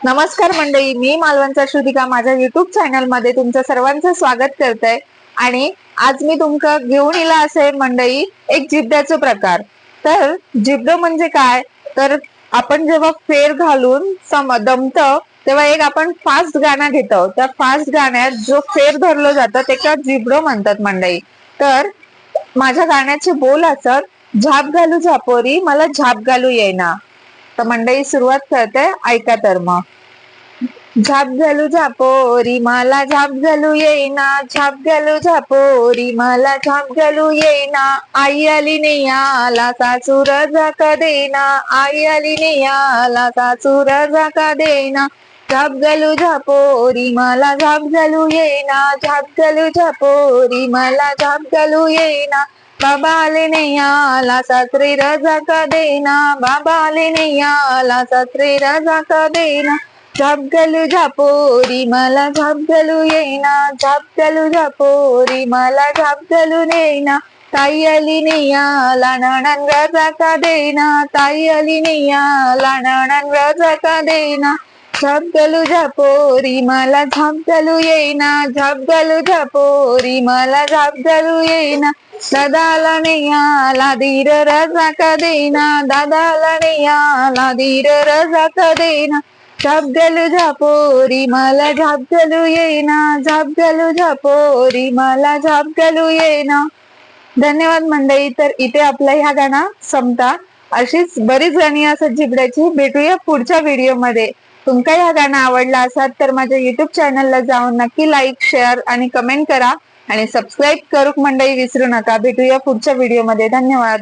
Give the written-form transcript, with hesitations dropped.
नमस्कार मंडळी, मी मालवणचा श्रुतिका माझ्या युट्यूब चॅनल मध्ये तुमचं सर्वांचं स्वागत करते। आणि आज मी तुमका घेऊन इला असे मंडळी एक जिब्याचा प्रकार। तर जिब्ब म्हणजे काय, तर आपण जेव्हा फेर घालून दमत तेव्हा एक आपण फास्ट गाणं घेतो, त्या फास्ट गाण्यात जो फेर धरलं जातं त्याला जिब्डो म्हणतात मंडळी। तर माझ्या गाण्याचे बोल असत, झाप घालू झापोरी मला झाप घालू येईना। तर मंडळी सुरुवात करते, ऐका तर मग। झाप घालू झापोरी मला झाप घालू येईना, झाप घालू झापोरी मला झाप घालू येईना। आई आली नेयाला सासूर झाका देना, आई आली नेयाला सासूर झाका देना। झाप घालू झापोरी मला झाप घालू येईना, झाप घालू झापोरी मला झाप घालू येईना। बाबा आले नेयाला सासरे रजाका देना, बाबा आले नेयाला सासरे रजाका देना। झाप घालू झापोरी मला झाप घालू येईना, झाप घालू झापोरी मला झाप घालून येईना। ताई आली नेयाला नणंद रजाका देना, ताई आली नेयाला नणंद रजाका देना। झाप घालू झापोरी मला झाप घालू येईना, झाप घालू झापोरी मला झाप घालू येईना। दादाला नेयाला धीर रजाका देना, दादाला नेयाला धीर रजाका देना। झाप घालू झापोरी मला झाप घालू येईना, झाप घालू झापोरी मला झाप घालू येईना। धन्यवाद मंडळी। तर इथे आपला ह्या गाणं संपता। अशीच बरीच गाणी असत जिबड्याची। भेटूया पुढच्या व्हिडिओ मध्ये। तुमका ह्या गाणं आवडला असाल तर माझ्या युट्यूब चॅनलला जाऊन नक्की लाईक, शेअर आणि कमेंट करा आणि सबस्क्राईब करूक मंडळी विसरू नका। भेटूया पुढच्या व्हिडिओ मध्ये। धन्यवाद।